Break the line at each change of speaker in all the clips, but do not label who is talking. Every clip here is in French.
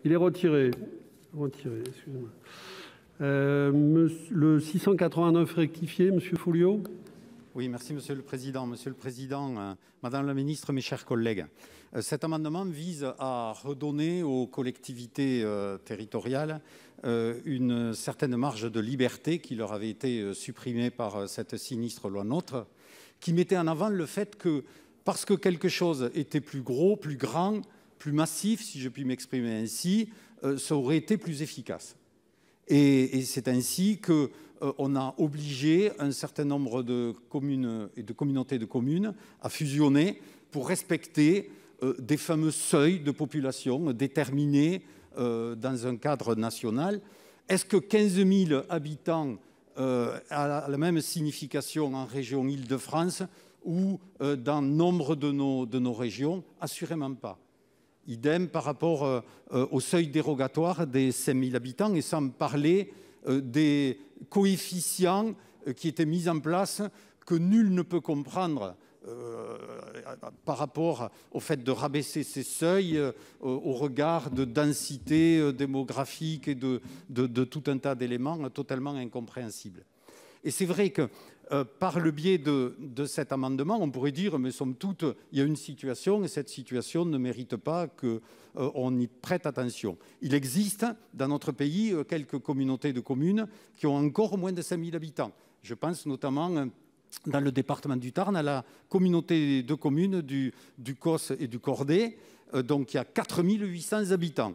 Il est retiré. Retiré, excusez-moi. Le 689 rectifié, Monsieur Folliot.
Oui, merci Monsieur le Président. Monsieur le Président, Madame la Ministre, mes chers collègues, cet amendement vise à redonner aux collectivités territoriales une certaine marge de liberté qui leur avait été supprimée par cette sinistre loi NOTRe, qui mettait en avant le fait que parce que quelque chose était plus gros, plus grand, plus massif, si je puis m'exprimer ainsi, ça aurait été plus efficace. Et c'est ainsi qu'on a obligé un certain nombre de communes et de communautés de communes à fusionner pour respecter des fameux seuils de population déterminés dans un cadre national. Est-ce que 15 000 habitants a la même signification en région Île-de-France ou dans nombre de nos régions? Assurément pas. Idem par rapport au seuil dérogatoire des 5 000 habitants et sans parler des coefficients qui étaient mis en place que nul ne peut comprendre par rapport au fait de rabaisser ces seuils au regard de densité démographique et de tout un tas d'éléments totalement incompréhensibles. Et c'est vrai que par le biais de cet amendement, on pourrait dire, mais somme toute, il y a une situation et cette situation ne mérite pas qu'on y prête attention. Il existe dans notre pays quelques communautés de communes qui ont encore moins de 5 000 habitants. Je pense notamment dans le département du Tarn à la communauté de communes du Causse et du Cordet, donc il y a 4 800 habitants.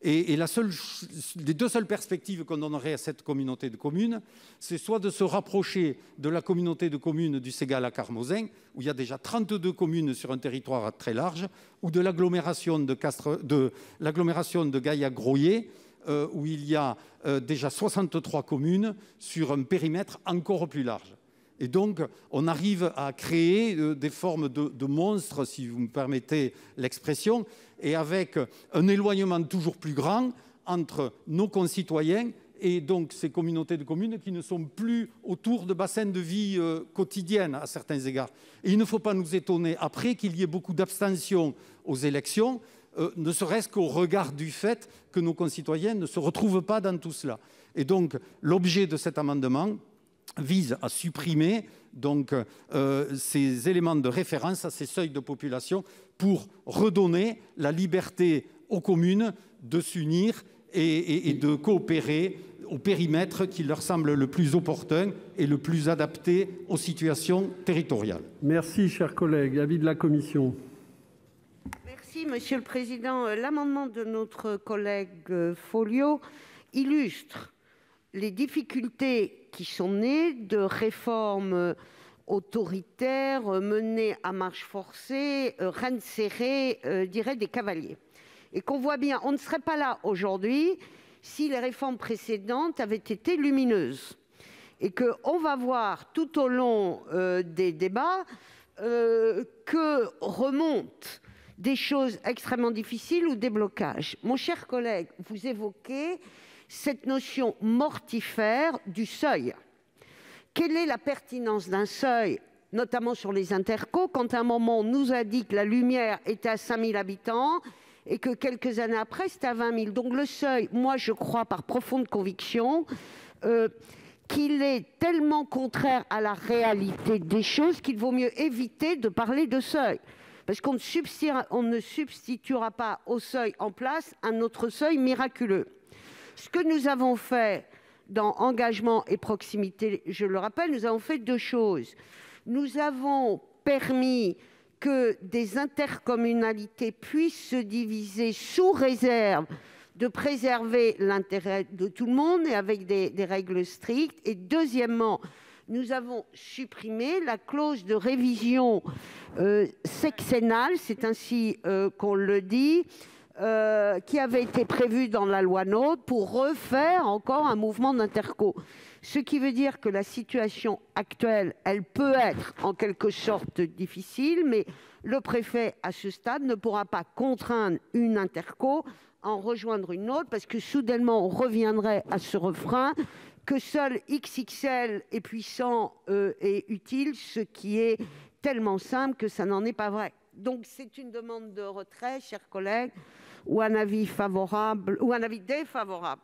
Et les deux seules perspectives qu'on donnerait à cette communauté de communes, c'est soit de se rapprocher de la communauté de communes du Ségale à Carmozin, où il y a déjà 32 communes sur un territoire très large, ou de l'agglomération de Gaillac-Groyer, où il y a déjà 63 communes sur un périmètre encore plus large. Et donc, on arrive à créer des formes de monstres, si vous me permettez l'expression, et avec un éloignement toujours plus grand entre nos concitoyens et donc ces communautés de communes qui ne sont plus autour de bassins de vie quotidiennes à certains égards. Et il ne faut pas nous étonner après qu'il y ait beaucoup d'abstention aux élections, ne serait-ce qu'au regard du fait que nos concitoyens ne se retrouvent pas dans tout cela. Et donc, l'objet de cet amendement vise à supprimer donc, ces éléments de référence à ces seuils de population pour redonner la liberté aux communes de s'unir et de coopérer au périmètre qui leur semble le plus opportun et le plus adapté aux situations territoriales.
Merci, chers collègues. Avis de la commission.
Merci, Monsieur le Président. L'amendement de notre collègue Folliot illustre les difficultés qui sont nées de réformes autoritaires menées à marche forcée, reine serrée, dirait des cavaliers. Et qu'on voit bien, on ne serait pas là aujourd'hui si les réformes précédentes avaient été lumineuses. Et qu'on va voir tout au long des débats que remontent des choses extrêmement difficiles ou des blocages. Mon cher collègue, vous évoquez cette notion mortifère du seuil. Quelle est la pertinence d'un seuil, notamment sur les intercos, quand à un moment on nous a dit que la Lumière était à 5 000 habitants et que quelques années après c'était à 20 000. Donc le seuil, moi je crois par profonde conviction qu'il est tellement contraire à la réalité des choses qu'il vaut mieux éviter de parler de seuil. Parce qu'on ne substituera pas au seuil en place un autre seuil miraculeux. Ce que nous avons fait dans engagement et proximité, je le rappelle, nous avons fait deux choses. Nous avons permis que des intercommunalités puissent se diviser sous réserve de préserver l'intérêt de tout le monde et avec des règles strictes. Et deuxièmement, nous avons supprimé la clause de révision sexennale, c'est ainsi qu'on le dit, qui avait été prévue dans la loi NOTRe pour refaire encore un mouvement d'interco. Ce qui veut dire que la situation actuelle, elle peut être en quelque sorte difficile, mais le préfet, à ce stade, ne pourra pas contraindre une interco à en rejoindre une autre, parce que soudainement, on reviendrait à ce refrain que seul XXL est puissant et utile, ce qui est tellement simple que ça n'en est pas vrai. Donc c'est une demande de retrait, chers collègues. ou un avis favorable ou un avis défavorable.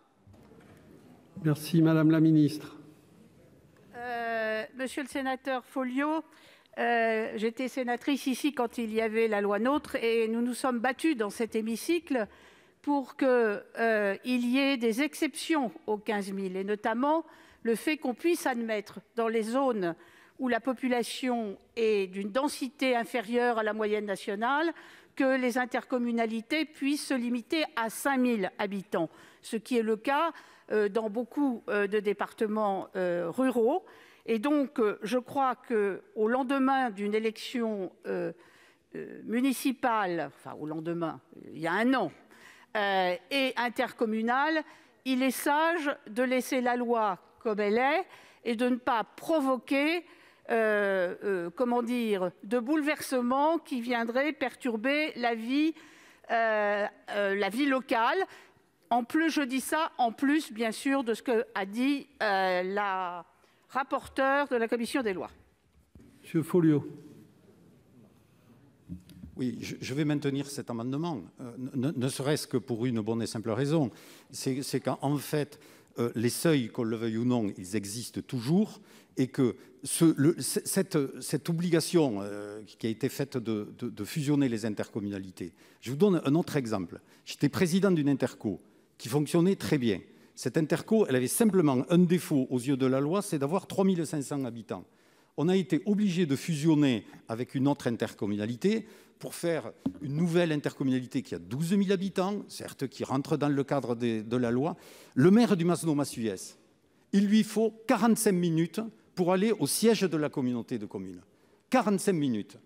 Merci, Madame la Ministre.
Monsieur le sénateur Folliot, j'étais sénatrice ici quand il y avait la loi NOTRe et nous nous sommes battus dans cet hémicycle pour qu'il y ait des exceptions aux 15 000, et notamment le fait qu'on puisse admettre dans les zones où la population est d'une densité inférieure à la moyenne nationale que les intercommunalités puissent se limiter à 5 000 habitants, ce qui est le cas dans beaucoup de départements ruraux. Et donc, je crois qu'au lendemain d'une élection municipale, enfin au lendemain, il y a un an, et intercommunale, il est sage de laisser la loi comme elle est et de ne pas provoquer de bouleversements qui viendraient perturber la vie locale. En plus, je dis ça, en plus, bien sûr, de ce qu'a dit la rapporteure de la commission des lois.
Monsieur Folliot.
Oui, je vais maintenir cet amendement, ne serait-ce que pour une bonne et simple raison. C'est qu'en fait, les seuils, qu'on le veuille ou non, ils existent toujours, et que cette obligation qui a été faite de fusionner les intercommunalités. Je vous donne un autre exemple. J'étais président d'une interco qui fonctionnait très bien. Cette interco, elle avait simplement un défaut aux yeux de la loi, c'est d'avoir 3 500 habitants. On a été obligé de fusionner avec une autre intercommunalité pour faire une nouvelle intercommunalité qui a 12 000 habitants, certes, qui rentre dans le cadre de la loi. Le maire du Masnou-Massuyès, il lui faut 45 minutes pour aller au siège de la communauté de communes. 45 minutes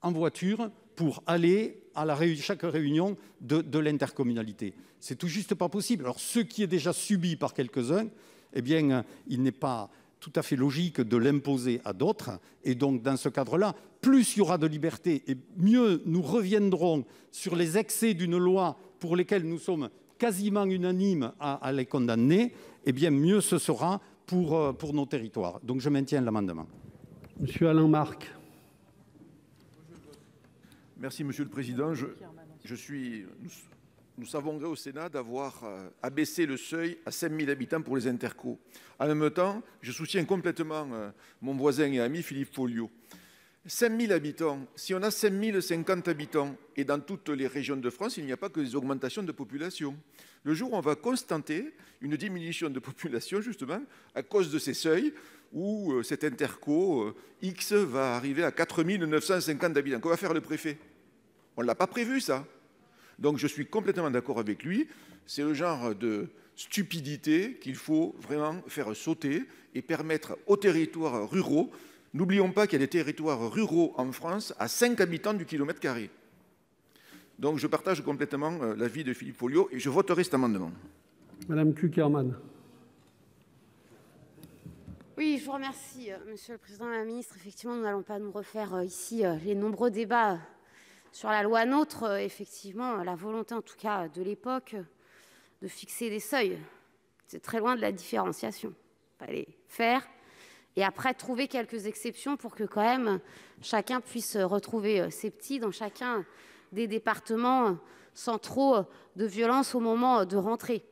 en voiture pour aller à chaque réunion de l'intercommunalité. C'est tout juste pas possible. Alors, ce qui est déjà subi par quelques-uns, eh bien, il n'est pas tout à fait logique de l'imposer à d'autres. Et donc, dans ce cadre-là, plus il y aura de liberté et mieux nous reviendrons sur les excès d'une loi pour lesquels nous sommes quasiment unanimes à les condamner, eh bien, mieux ce sera pour nos territoires. Donc, je maintiens l'amendement.
Monsieur Alain Marc.
Merci, Monsieur le Président. Nous savons gré au Sénat d'avoir abaissé le seuil à 5 000 habitants pour les intercos. En même temps, je soutiens complètement mon voisin et ami Philippe Folliot. 5 000 habitants, si on a 5 050 habitants, et dans toutes les régions de France, il n'y a pas que des augmentations de population. Le jour où on va constater une diminution de population, justement, à cause de ces seuils, où cet interco X va arriver à 4 950 habitants. Qu'on va faire le préfet? On ne l'a pas prévu, ça. Donc je suis complètement d'accord avec lui. C'est le genre de stupidité qu'il faut vraiment faire sauter et permettre aux territoires ruraux. N'oublions pas qu'il y a des territoires ruraux en France à 5 habitants du kilomètre carré. Donc je partage complètement l'avis de Philippe Folliot et je voterai cet amendement.
Madame Cukierman.
Oui, je vous remercie, Monsieur le Président, Madame la Ministre. Effectivement, nous n'allons pas nous refaire ici les nombreux débats sur la loi NOTRe. Effectivement, la volonté, en tout cas de l'époque, de fixer des seuils, c'est très loin de la différenciation. Il fallait faire et après trouver quelques exceptions pour que quand même chacun puisse retrouver ses petits dans chacun des départements sans trop de violence au moment de rentrer.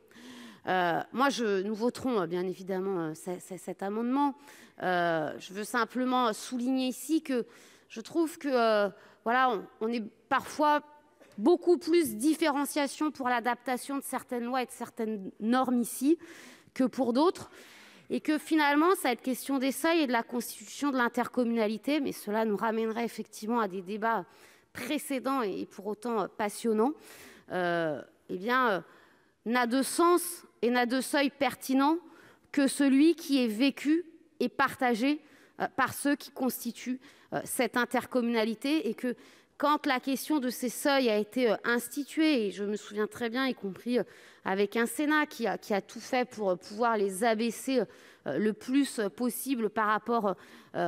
Nous voterons bien évidemment cet amendement. Je veux simplement souligner ici que je trouve que on est parfois beaucoup plus différenciation pour l'adaptation de certaines lois et de certaines normes ici que pour d'autres, et que finalement cette question des seuils et de la constitution de l'intercommunalité, mais cela nous ramènerait effectivement à des débats précédents et pour autant passionnants, n'a de sens et n'a de seuil pertinent que celui qui est vécu et partagé par ceux qui constituent cette intercommunalité. Et que quand la question de ces seuils a été instituée, et je me souviens très bien, y compris avec un Sénat qui a tout fait pour pouvoir les abaisser le plus possible par rapport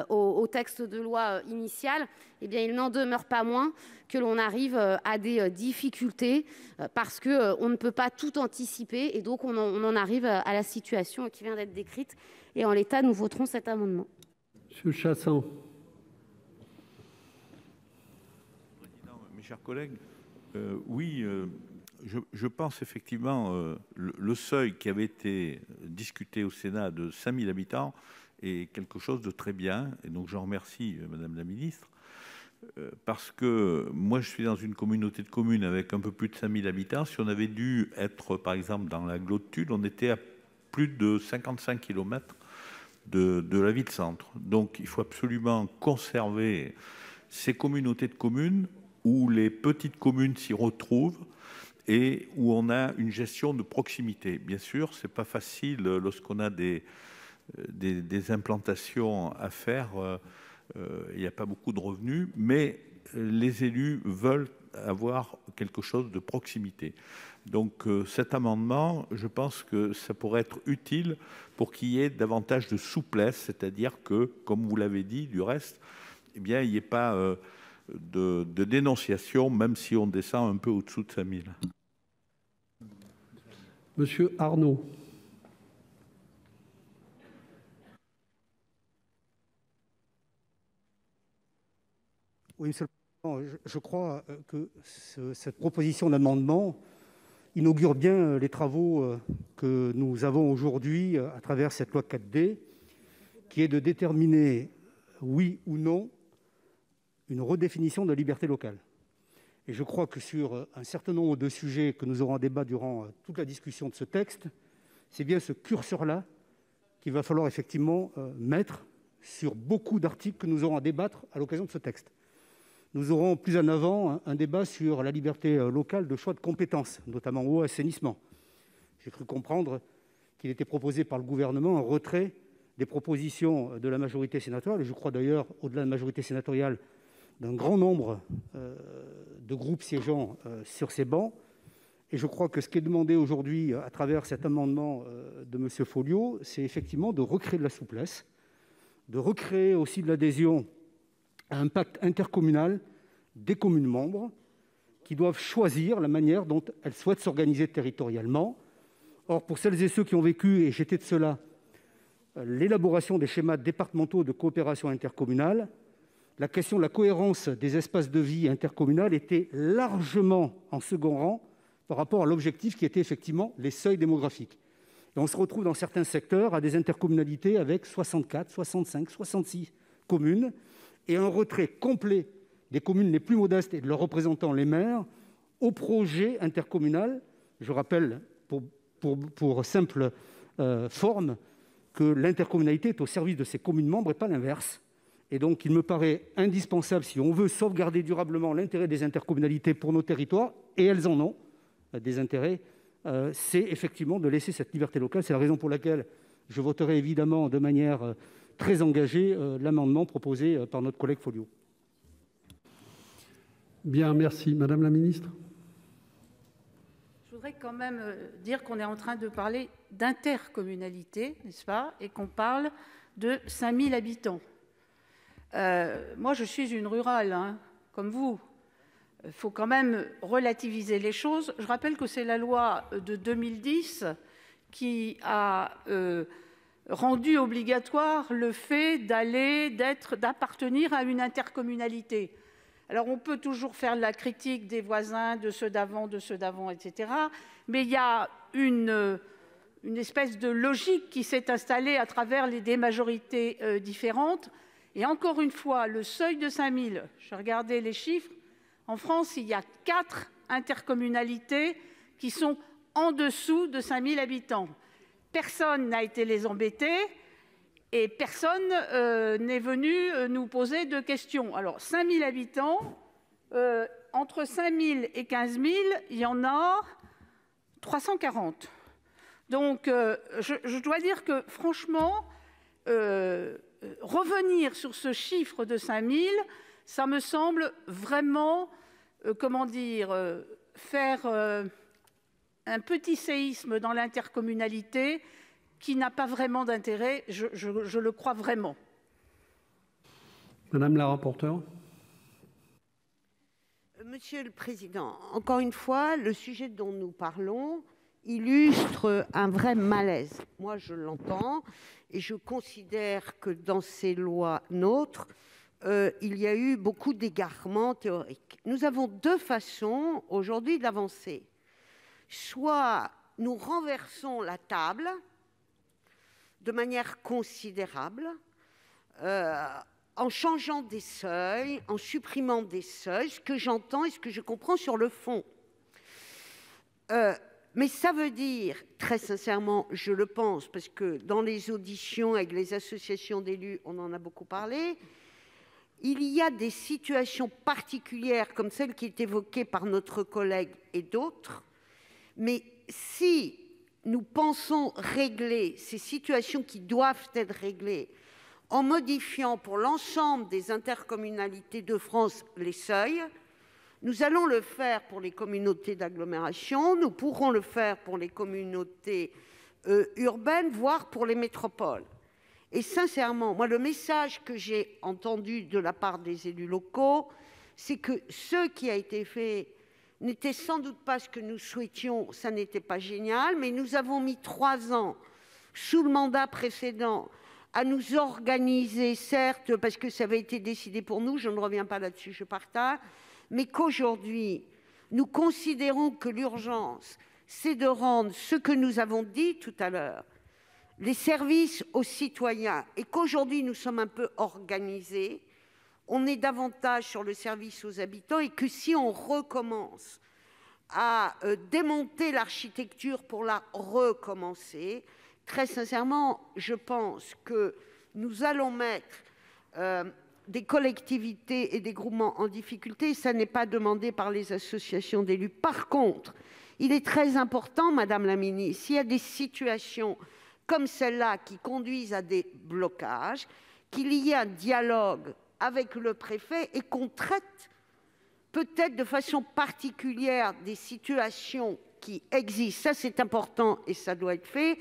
au texte de loi initial, eh bien, il n'en demeure pas moins que l'on arrive à des difficultés parce qu'on ne peut pas tout anticiper, et donc on en arrive à la situation qui vient d'être décrite. Et en l'état, nous voterons cet amendement.
Monsieur Chassaing.
Mes chers collègues, oui,
Je pense effectivement le seuil qui avait été discuté au Sénat de 5 000 habitants est quelque chose de très bien. Et donc, j'en remercie Madame la Ministre. Parce que moi, je suis dans une communauté de communes avec un peu plus de 5 000 habitants. Si on avait dû être, par exemple, dans l'agglo de Tulle, on était à plus de 55 km de la ville-centre. Donc, il faut absolument conserver ces communautés de communes où les petites communes s'y retrouvent et où on a une gestion de proximité. Bien sûr, ce n'est pas facile lorsqu'on a des implantations à faire. Il n'y a pas beaucoup de revenus, mais les élus veulent avoir quelque chose de proximité. Donc cet amendement, je pense que ça pourrait être utile pour qu'il y ait davantage de souplesse, c'est-à-dire que, comme vous l'avez dit, du reste, eh bien, il n'y ait pas de dénonciation, même si on descend un peu au-dessous de 5 000.
Monsieur Arnaud.
Oui, Monsieur le Président, je crois que cette proposition d'amendement inaugure bien les travaux que nous avons aujourd'hui à travers cette loi 4D, qui est de déterminer, oui ou non, une redéfinition de la liberté locale. Et je crois que sur un certain nombre de sujets que nous aurons à débattre durant toute la discussion de ce texte, c'est bien ce curseur-là qu'il va falloir effectivement mettre sur beaucoup d'articles que nous aurons à débattre à l'occasion de ce texte. Nous aurons plus en avant un débat sur la liberté locale de choix de compétences, notamment eau et assainissement. J'ai cru comprendre qu'il était proposé par le gouvernement un retrait des propositions de la majorité sénatoriale, et je crois d'ailleurs, au-delà de la majorité sénatoriale, d'un grand nombre de groupes siégeant sur ces bancs. Et je crois que ce qui est demandé aujourd'hui à travers cet amendement de M. Folliot, c'est effectivement de recréer de la souplesse, de recréer aussi de l'adhésion à un pacte intercommunal des communes membres qui doivent choisir la manière dont elles souhaitent s'organiser territorialement. Or, pour celles et ceux qui ont vécu, et j'étais de ceux-là, l'élaboration des schémas départementaux de coopération intercommunale, la question de la cohérence des espaces de vie intercommunal était largement en second rang par rapport à l'objectif qui était effectivement les seuils démographiques. Et on se retrouve dans certains secteurs à des intercommunalités avec 64, 65, 66 communes, et un retrait complet des communes les plus modestes et de leurs représentants, les maires, au projet intercommunal. Je rappelle, pour simple forme, que l'intercommunalité est au service de ses communes membres et pas l'inverse. Et donc, il me paraît indispensable, si on veut sauvegarder durablement l'intérêt des intercommunalités pour nos territoires, et elles en ont des intérêts, c'est effectivement de laisser cette liberté locale. C'est la raison pour laquelle je voterai évidemment de manière très engagée l'amendement proposé par notre collègue Folliot.
Bien, merci. Madame la Ministre.
Je voudrais quand même dire qu'on est en train de parler d'intercommunalité, n'est-ce pas, et qu'on parle de 5 000 habitants. Moi, je suis une rurale, hein, comme vous. Il faut quand même relativiser les choses. Je rappelle que c'est la loi de 2010 qui a rendu obligatoire le fait d'appartenir à une intercommunalité. Alors, on peut toujours faire la critique des voisins, de ceux d'avant, etc. Mais il y a une espèce de logique qui s'est installée à travers des majorités différentes. Et encore une fois, le seuil de 5 000, je regardais les chiffres, en France, il y a 4 intercommunalités qui sont en dessous de 5 000 habitants. Personne n'a été les embêter et personne n'est venu nous poser de questions. Alors, 5 000 habitants, entre 5 000 et 15 000, il y en a 340. Donc, je dois dire que, franchement, revenir sur ce chiffre de 5 000, ça me semble vraiment, faire un petit séisme dans l'intercommunalité qui n'a pas vraiment d'intérêt, je le crois vraiment.
Madame la rapporteure.
Monsieur le Président, encore une fois, le sujet dont nous parlons illustre un vrai malaise. Moi, je l'entends et je considère que dans ces lois nôtres, il y a eu beaucoup d'égarements théoriques. Nous avons deux façons aujourd'hui d'avancer. soit nous renversons la table de manière considérable, en changeant des seuils, en supprimant des seuils, ce que j'entends et ce que je comprends sur le fond. Mais ça veut dire, très sincèrement, je le pense, parce que dans les auditions avec les associations d'élus, on en a beaucoup parlé, il y a des situations particulières, comme celle qui est évoquée par notre collègue et d'autres, mais si nous pensons régler ces situations qui doivent être réglées en modifiant pour l'ensemble des intercommunalités de France les seuils, nous allons le faire pour les communautés d'agglomération, nous pourrons le faire pour les communautés urbaines, voire pour les métropoles. Et sincèrement, moi, le message que j'ai entendu de la part des élus locaux, c'est que ce qui a été fait n'était sans doute pas ce que nous souhaitions, ça n'était pas génial, mais nous avons mis 3 ans, sous le mandat précédent, à nous organiser, certes, parce que ça avait été décidé pour nous, je ne reviens pas là-dessus, je partage, mais qu'aujourd'hui, nous considérons que l'urgence, c'est de rendre ce que nous avons dit tout à l'heure, les services aux citoyens, et qu'aujourd'hui, nous sommes un peu organisés, on est davantage sur le service aux habitants, et que si on recommence à démonter l'architecture pour la recommencer, très sincèrement, je pense que nous allons mettre des collectivités et des groupements en difficulté. Ça n'est pas demandé par les associations d'élus. Par contre, il est très important, Madame la ministre, s'il y a des situations comme celle-là qui conduisent à des blocages, qu'il y ait un dialogue avec le préfet et qu'on traite peut-être de façon particulière des situations qui existent. Ça, c'est important et ça doit être fait.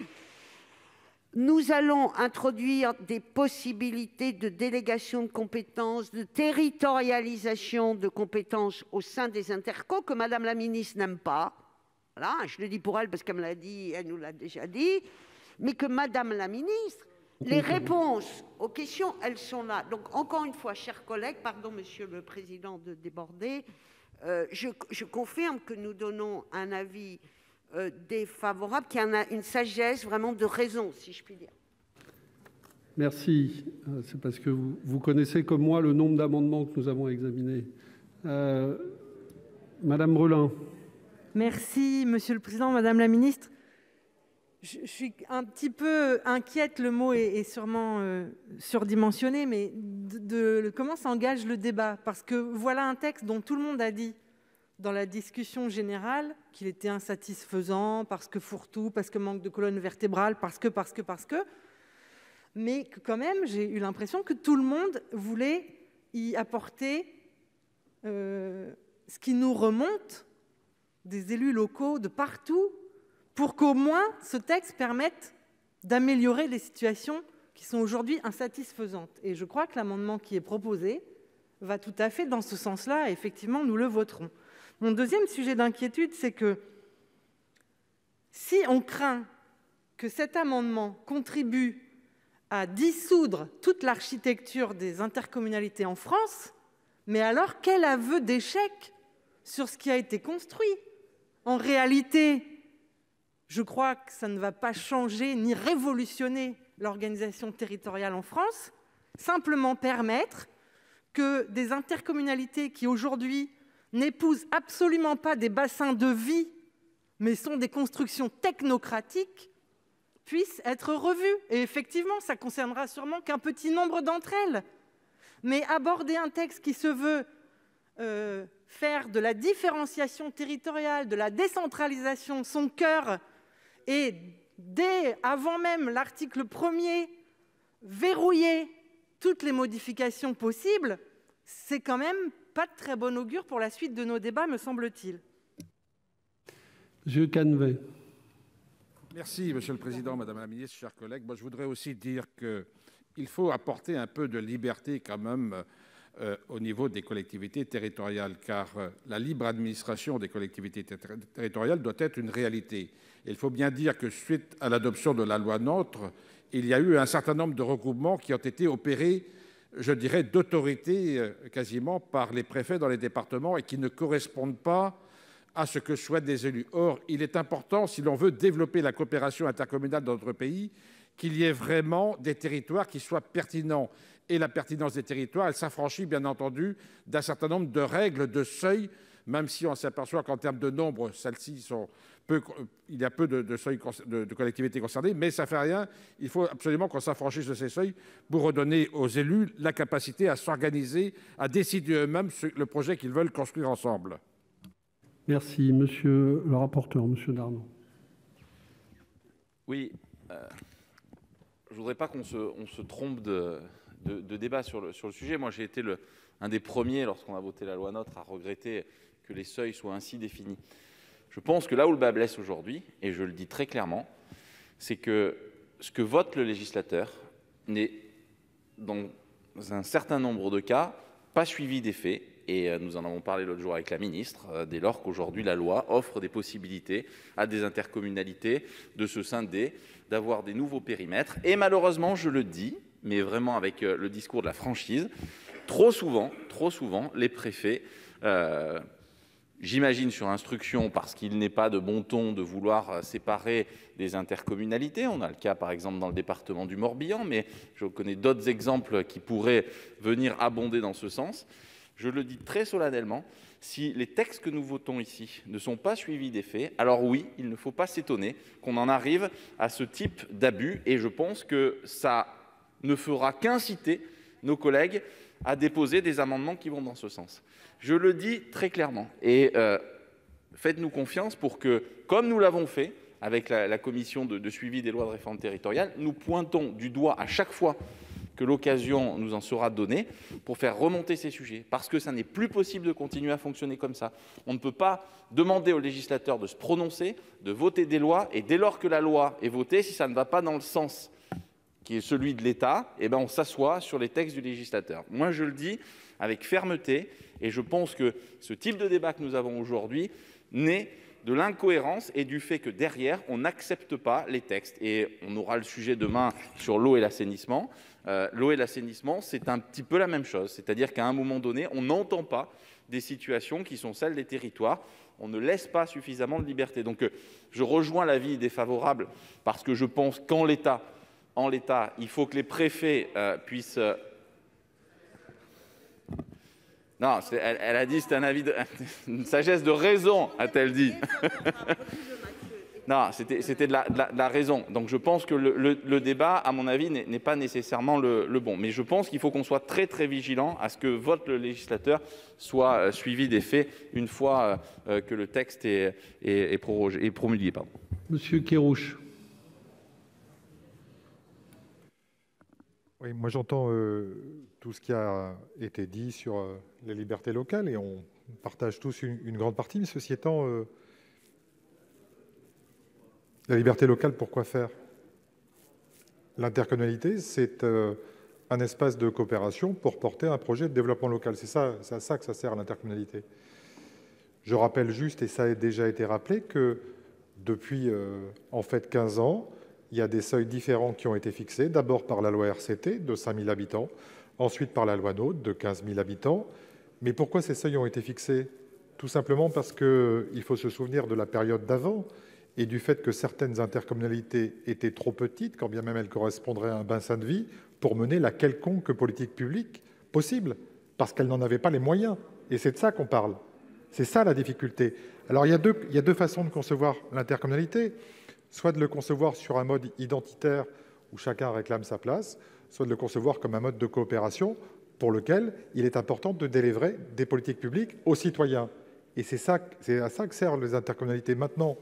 Nous allons introduire des possibilités de délégation de compétences, de territorialisation de compétences au sein des intercos que Madame la ministre n'aime pas. Voilà, je le dis pour elle parce qu'elle me l'a dit, elle nous l'a déjà dit, mais que Madame la ministre, les réponses aux questions, elles sont là. Donc, encore une fois, chers collègues, pardon, Monsieur le Président, de déborder, je confirme que nous donnons un avis défavorable, qui a une sagesse vraiment de raison, si je puis dire.
Merci. C'est parce que vous connaissez comme moi le nombre d'amendements que nous avons examinés. Madame Brulin.
Merci, Monsieur le Président, Madame la Ministre. Je suis un petit peu inquiète, le mot est sûrement surdimensionné, mais de comment s'engage le débat. Parce que voilà un texte dont tout le monde a dit dans la discussion générale qu'il était insatisfaisant, parce que fourre-tout, parce que manque de colonne vertébrale, parce que... Mais que quand même, j'ai eu l'impression que tout le monde voulait y apporter ce qui nous remonte des élus locaux de partout, pour qu'au moins ce texte permette d'améliorer les situations qui sont aujourd'hui insatisfaisantes. Et je crois que l'amendement qui est proposé va tout à fait dans ce sens-là, et effectivement, nous le voterons. Mon deuxième sujet d'inquiétude, c'est que si on craint que cet amendement contribue à dissoudre toute l'architecture des intercommunalités en France, mais alors quel aveu d'échec sur ce qui a été construit? En réalité, je crois que ça ne va pas changer ni révolutionner l'organisation territoriale en France, simplement permettre que des intercommunalités qui aujourd'hui n'épousent absolument pas des bassins de vie, mais sont des constructions technocratiques, puissent être revues. Et effectivement, ça concernera sûrement qu'un petit nombre d'entre elles. Mais aborder un texte qui se veut faire de la différenciation territoriale, de la décentralisation, son cœur, et avant même l'article 1er, verrouiller toutes les modifications possibles, c'est quand même pas de très bon augure pour la suite de nos débats, me semble-t-il.
Monsieur Canevet.
Merci, Monsieur le Président, Madame la Ministre, chers collègues. Moi, je voudrais aussi dire qu'il faut apporter un peu de liberté quand même au niveau des collectivités territoriales, car la libre administration des collectivités territoriales doit être une réalité. Et il faut bien dire que suite à l'adoption de la loi NOTRe, il y a eu un certain nombre de regroupements qui ont été opérés, je dirais, d'autorité quasiment par les préfets dans les départements et qui ne correspondent pas à ce que souhaitent les élus. Or, il est important, si l'on veut développer la coopération intercommunale dans notre pays, qu'il y ait vraiment des territoires qui soient pertinents. Et la pertinence des territoires, elle s'affranchit bien entendu d'un certain nombre de règles, de seuils, même si on s'aperçoit qu'en termes de nombre, celles-ci sont il y a peu de seuils de collectivités concernées, mais ça ne fait rien. Il faut absolument qu'on s'affranchisse de ces seuils pour redonner aux élus la capacité à s'organiser, à décider eux-mêmes le projet qu'ils veulent construire ensemble.
Merci. Monsieur le rapporteur, monsieur Darnaud.
Oui, je ne voudrais pas qu'on se trompe de débat sur le sujet. Moi, j'ai été un des premiers, lorsqu'on a voté la loi NOTRe, à regretter que les seuils soient ainsi définis. Je pense que là où le bât blesse aujourd'hui, et je le dis très clairement, c'est que ce que vote le législateur n'est, dans un certain nombre de cas, pas suivi des faits. Et nous en avons parlé l'autre jour avec la ministre, dès lors qu'aujourd'hui la loi offre des possibilités à des intercommunalités de se scinder, d'avoir des nouveaux périmètres. Et malheureusement, je le dis, mais vraiment avec le discours de la franchise, trop souvent, les préfets, j'imagine sur instruction, parce qu'il n'est pas de bon ton de vouloir séparer des intercommunalités. On a le cas, par exemple, dans le département du Morbihan, mais je connais d'autres exemples qui pourraient venir abonder dans ce sens. Je le dis très solennellement, si les textes que nous votons ici ne sont pas suivis des faits, alors oui, il ne faut pas s'étonner qu'on en arrive à ce type d'abus, et je pense que ça ne fera qu'inciter nos collègues à déposer des amendements qui vont dans ce sens. Je le dis très clairement, et faites-nous confiance pour que, comme nous l'avons fait avec la commission de suivi des lois de réforme territoriale, nous pointons du doigt à chaque fois que l'occasion nous en sera donnée pour faire remonter ces sujets, parce que ça n'est plus possible de continuer à fonctionner comme ça. On ne peut pas demander aux législateurs de se prononcer, de voter des lois, et dès lors que la loi est votée, si ça ne va pas dans le sens qui est celui de l'État, eh ben on s'assoit sur les textes du législateur. Moi, je le dis avec fermeté, et je pense que ce type de débat que nous avons aujourd'hui naît de l'incohérence et du fait que derrière, on n'accepte pas les textes. Et on aura le sujet demain sur l'eau et l'assainissement. L'eau et l'assainissement, c'est un petit peu la même chose. C'est-à-dire qu'à un moment donné, on n'entend pas des situations qui sont celles des territoires. On ne laisse pas suffisamment de liberté. Donc, je rejoins l'avis défavorable parce que je pense qu'en l'état, il faut que les préfets puissent... Non, elle a dit que c'était un avis une sagesse de raison, a-t-elle dit. Non, c'était de la raison. Donc je pense que le débat, à mon avis, n'est pas nécessairement le bon. Mais je pense qu'il faut qu'on soit très très vigilant à ce que vote le législateur soit suivi des faits une fois que le texte est promulgué. Pardon.
Monsieur Kerrouche.
Oui, moi j'entends tout ce qui a été dit sur les libertés locales et on partage tous une grande partie, mais ceci étant, la liberté locale, pourquoi faire? L'intercommunalité, c'est un espace de coopération pour porter un projet de développement local. C'est à ça que ça sert l'intercommunalité. Je rappelle juste, et ça a déjà été rappelé, que depuis en fait 15 ans, il y a des seuils différents qui ont été fixés, d'abord par la loi RCT de 5 000 habitants, ensuite par la loi NOTRe de 15 000 habitants. Mais pourquoi ces seuils ont été fixés? Tout simplement parce qu'il faut se souvenir de la période d'avant et du fait que certaines intercommunalités étaient trop petites, quand bien même elles correspondraient à un bassin de vie, pour mener la quelconque politique publique possible, parce qu'elles n'en avaient pas les moyens. Et c'est de ça qu'on parle. C'est ça la difficulté. Alors il y a deux façons de concevoir l'intercommunalité. Soit de le concevoir sur un mode identitaire où chacun réclame sa place, soit de le concevoir comme un mode de coopération pour lequel il est important de délivrer des politiques publiques aux citoyens. Et c'est à ça que servent les intercommunalités. Maintenant,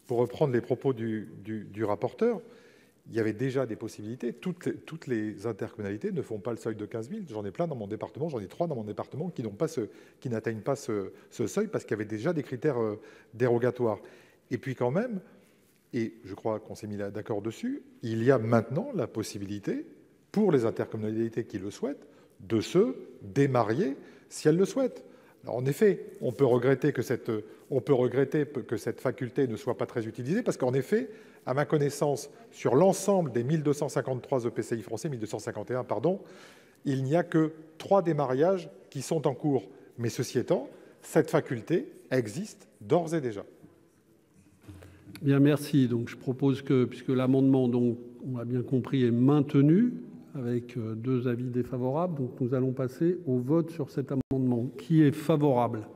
pour reprendre les propos du rapporteur, il y avait déjà des possibilités. Toutes les intercommunalités ne font pas le seuil de 15 000. J'en ai plein dans mon département, j'en ai 3 dans mon département qui n'atteignent pas ce seuil parce qu'il y avait déjà des critères dérogatoires. Et puis quand même, et je crois qu'on s'est mis d'accord dessus, il y a maintenant la possibilité, pour les intercommunalités qui le souhaitent, de se démarier si elles le souhaitent. Alors en effet, on peut regretter que cette faculté ne soit pas très utilisée, parce qu'en effet, à ma connaissance, sur l'ensemble des 1253 EPCI français, 1251, pardon, il n'y a que 3 démariages qui sont en cours. Mais ceci étant, cette faculté, existe d'ores et déjà.
Bien, merci. Donc, je propose que, puisque l'amendement, donc, on l'a bien compris, est maintenu avec 2 avis défavorables, donc nous allons passer au vote sur cet amendement. Qui est favorable?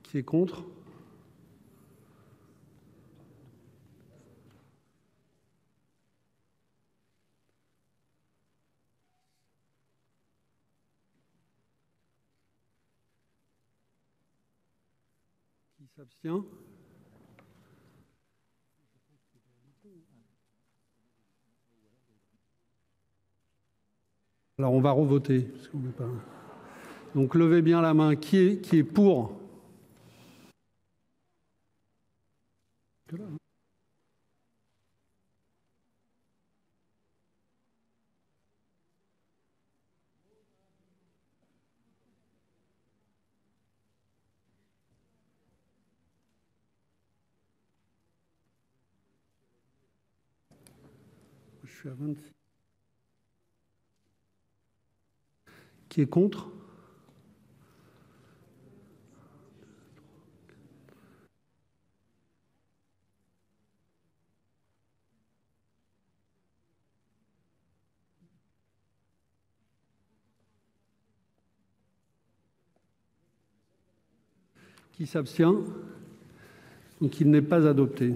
Qui est contre? Qui s'abstient? Alors on va revoter, parce qu'on n'est pas... Donc levez bien la main. Qui est pour? Je suis à 26. Qui est contre? Qui s'abstient? Donc il n'est pas adopté.